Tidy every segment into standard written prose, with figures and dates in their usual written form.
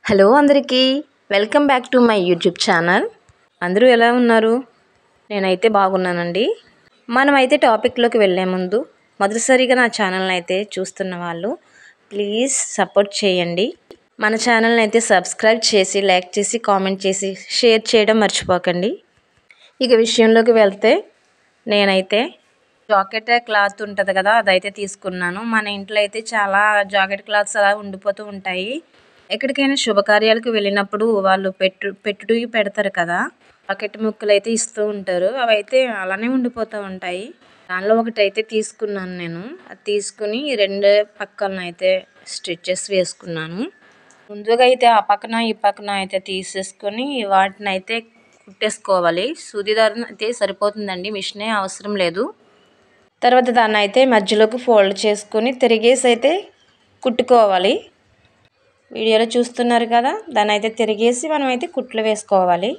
Hello అందరికీ welcome back to my YouTube channel. అందరూ ఎలా ఉన్నారు? నేనైతే బాగున్నానండి. మనమైతే టాపిక్లోకి వెళ్ళే ముందు మొదటిసారిగా నా ఛానల్ని అయితే చూస్తున్న వాళ్ళు ప్లీజ్ సపోర్ట్ చేయండి. మన ఛానల్ని అయితే సబ్స్క్రైబ్ చేసి లైక్ చేసి కామెంట్ చేసి షేర్ చేయడం మర్చిపోకండి. ఇక విషయంలోకి వెళ్తే నేనైతే జాకెట్ క్లాత్ ఉంటుంది కదా, అదైతే తీసుకున్నాను. మన ఇంట్లో అయితే చాలా జాకెట్ క్లాత్స్ అలా ఉండిపోతూ ఉంటాయి. ఎక్కడికైనా శుభకార్యాలకు వెళ్ళినప్పుడు వాళ్ళు పెట్టుడుకి పెడతారు కదా, జాకెట్ ముక్కలు అయితే ఇస్తూ ఉంటారు. అవి అయితే అలానే ఉండిపోతూ ఉంటాయి. దానిలో ఒకటి అయితే తీసుకున్నాను నేను. అది తీసుకుని రెండు పక్కన అయితే స్టిచ్చెస్ వేసుకున్నాను. ముందుగా అయితే ఆ పక్కన ఈ పక్కన అయితే తీసేసుకొని వాటిని అయితే కుట్టేసుకోవాలి. సూది దారం అయితే సరిపోతుందండి, మిషనే అవసరం లేదు. తర్వాత దాన్ని అయితే మధ్యలోకి ఫోల్డ్ చేసుకొని తిరిగేసి అయితే కుట్టుకోవాలి. వీడియోలో చూస్తున్నారు కదా, దాన్ని అయితే తిరిగేసి మనం అయితే కుట్లు వేసుకోవాలి.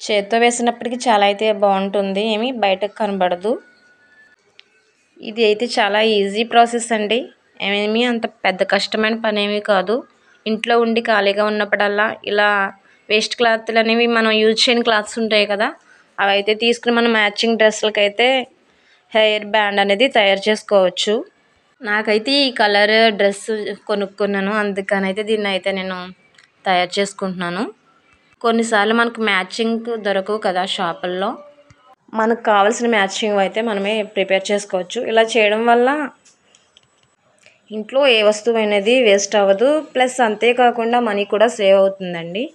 చేత్తో వేసినప్పటికీ చాలా అయితే బాగుంటుంది, ఏమీ బయటకు కనబడదు. ఇది అయితే చాలా ఈజీ ప్రాసెస్ అండి, ఏమీ అంత పెద్ద కష్టమైన పని ఏమీ కాదు. ఇంట్లో ఉండి ఖాళీగా ఉన్నప్పుడల్లా ఇలా వేస్ట్ క్లాత్లు అనేవి మనం యూజ్ చేయని క్లాత్స్ ఉంటాయి కదా, అవి అయితే తీసుకుని మనం మ్యాచింగ్ డ్రెస్సులకి అయితే హెయిర్ బ్యాండ్ అనేది తయారు చేసుకోవచ్చు. నాకైతే ఈ కలర్ డ్రెస్ కొనుక్కున్నాను, అందుకని అయితే దీన్ని అయితే నేను తయారు చేసుకుంటున్నాను. కొన్నిసార్లు మనకు మ్యాచింగ్ దొరకవు కదా షాపుల్లో, మనకు కావాల్సిన మ్యాచింగ్ అయితే మనమే ప్రిపేర్ చేసుకోవచ్చు. ఇలా చేయడం వల్ల ఇంట్లో ఏ వస్తువు అనేది వేస్ట్ అవ్వదు, ప్లస్ అంతేకాకుండా మనీ కూడా సేవ్ అవుతుందండి.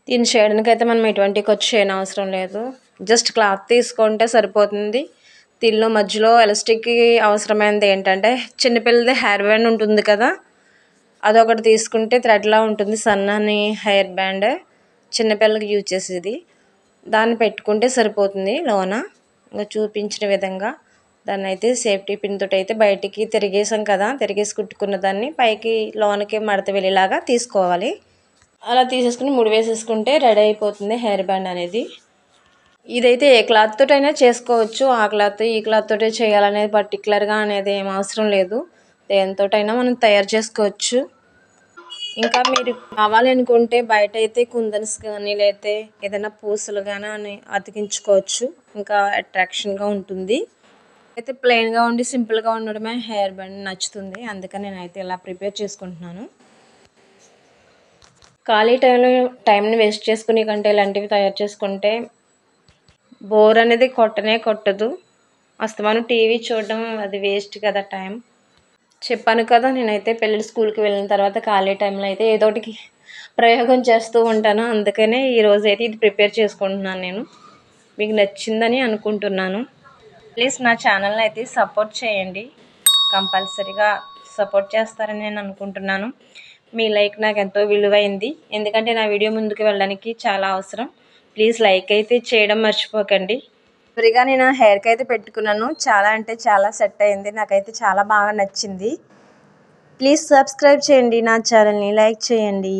దీన్ని చేయడానికి అయితే మనం ఎటువంటి ఖర్చు చేయని అవసరం లేదు. జస్ట్ క్లాత్ తీసుకుంటే సరిపోతుంది. దీనిలో మధ్యలో ఎలాస్టిక్కి అవసరమైనది ఏంటంటే చిన్నపిల్లది హెయిర్ బ్యాండ్ ఉంటుంది కదా, అదొకటి తీసుకుంటే థ్రెడ్లా ఉంటుంది, సన్నని హెయిర్ బ్యాండ్ చిన్నపిల్లలకి యూజ్ చేసేది. దాన్ని పెట్టుకుంటే సరిపోతుంది. లోన ఇంకా చూపించిన విధంగా దాన్ని అయితే సేఫ్టీ పిన్ తోటి అయితే బయటికి తిరిగేసాం కదా, తిరిగేసి కుట్టుకున్న దాన్ని పైకి లోనకి మడత వెళ్ళేలాగా తీసుకోవాలి. అలా తీసేసుకుని ముడి వేసేసుకుంటే రెడీ అయిపోతుంది హెయిర్ బ్యాండ్ అనేది. ఇదైతే ఏ క్లాత్ తోటైనా చేసుకోవచ్చు. ఆ క్లాత్ ఈ క్లాత్ తోటే చేయాలనేది పర్టికులర్గా అనేది ఏం అవసరం లేదు, దేనితోటైనా మనం తయారు చేసుకోవచ్చు. ఇంకా మీరు కావాలి అనుకుంటే బయట అయితే కుందన్స్ కానీ లేకపోతే ఏదైనా పూసలు కానీ అతికించుకోవచ్చు, ఇంకా అట్రాక్షన్గా ఉంటుంది. అయితే ప్లెయిన్గా ఉండి సింపుల్గా ఉండడమే హెయిర్ బ్యాండ్ నచ్చుతుంది, అందుకని నేనైతే ఇలా ప్రిపేర్ చేసుకుంటున్నాను. ఖాళీ టైంని వేస్ట్ చేసుకునే కంటే ఇలాంటివి తయారు చేసుకుంటే బోర్ అనేది కొట్టదు. అస్తమానం టీవీ చూడడం అది వేస్ట్ కదా టైం. చెప్పాను కదా, నేనైతే పిల్లలు స్కూల్కి వెళ్ళిన తర్వాత ఖాళీ టైంలో అయితే ఏదో ఒకటి ప్రయోగం చేస్తూ ఉంటాను. అందుకనే ఈరోజు అయితే ఇది ప్రిపేర్ చేసుకుంటున్నాను నేను. మీకు నచ్చిందని అనుకుంటున్నాను. ప్లీజ్ నా ఛానల్ని అయితే సపోర్ట్ చేయండి, కంపల్సరీగా సపోర్ట్ చేస్తారని నేను అనుకుంటున్నాను. మీ లైక్ నాకు ఎంతో విలువైంది, ఎందుకంటే నా వీడియో ముందుకు వెళ్ళడానికి చాలా అవసరం. ప్లీజ్ లైక్ అయితే చేయడం మర్చిపోకండి. ఫ్రీగా నేను హెయిర్కి అయితే పెట్టుకున్నాను, చాలా అంటే చాలా సెట్ అయింది, నాకైతే చాలా బాగా నచ్చింది. ప్లీజ్ సబ్స్క్రైబ్ చేయండి, నా ఛానల్ని లైక్ చేయండి.